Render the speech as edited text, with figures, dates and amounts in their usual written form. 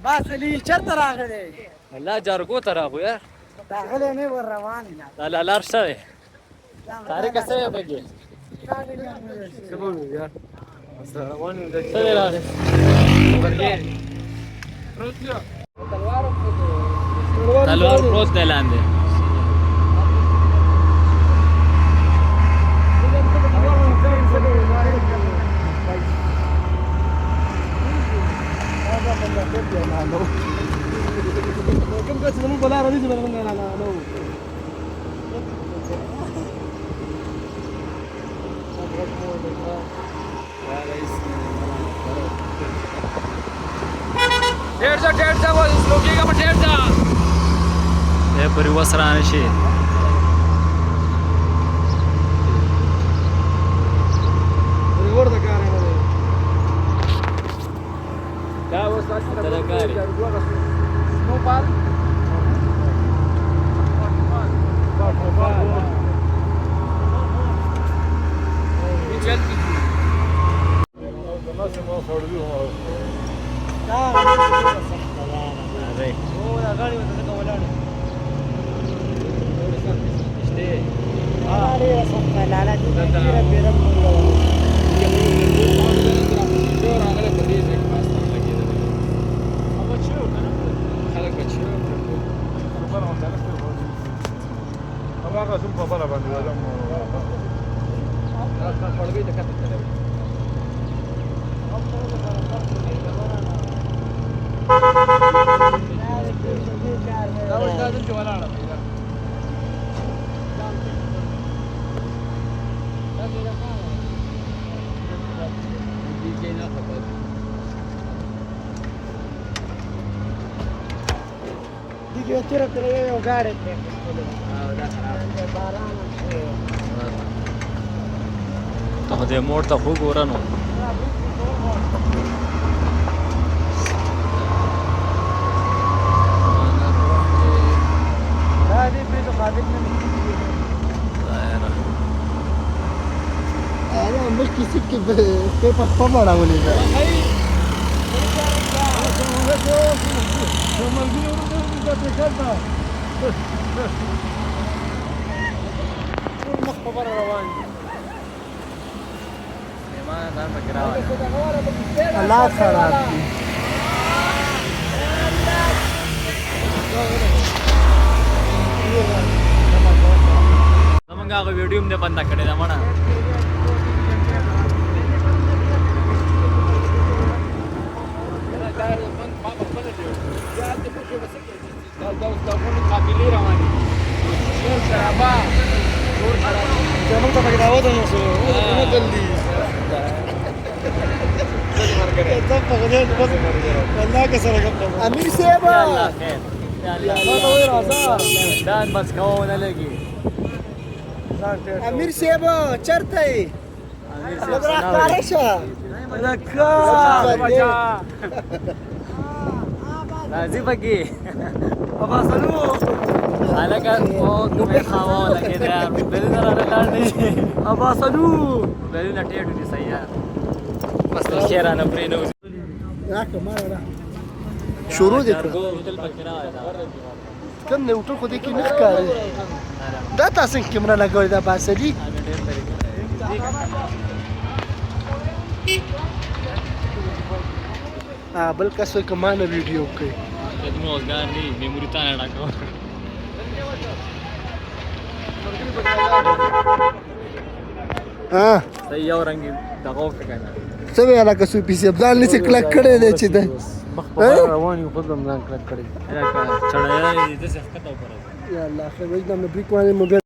عباس علي چرته راغلی الله جارګو ته راغو یار راغلی نه ور روان یم دا لار شوی تاریخ څه یو بګي څه بولو یار روان یو د څه راغلی ورګي تلوار پروت دی لاندې کوم کس زموږ په لاره دي چې موږ نه ډېر ځه و لوګيګه په ډېر ځه یې پرې وسرانه شي ورته کار نه دی دا اوس تاسو ته کاری نو پال دیگه تیرا یو گاډي ته دې موړ ته خو ګورنو هذه بيت خادم انا مش كيسك كيف اطمن اولي مخبر روان الله خراب زمونږ هغه ویډیو هم نه بنده کړې ده مړه امیر صاحب دان بس کوونه لګي امیر صاحب چرته یې لږ راښکاره شه راځي پکې اباسلو هلکه او کومې خاوه لګې دی یار بلونه رانه لاړ نه شي اباسلو بلونه ټیټ دي صحیح یار بس ته ښې رانه پرېنوځي راکړه ما راکړه شروع دې کړه هوټل پکې راوړی کوم دی هوټل خو دې کې نه ښکاري دا تا څنګه کیمره لګولې ده عباسلي بل کس وایي که ما نه ویډیو کوي خدمت اوزګار دی میموري تا نه ډاکو صحیح یو رنګ دغه وکړه کنه څه وی لکه سوپي صاحب ځان نسي کلک کړی دی چې ده روان یو خود هم ځان کلک کړی چړیا دې څه ښکته وکړه یا الله خیر وای دا مې بریک باندې موبایل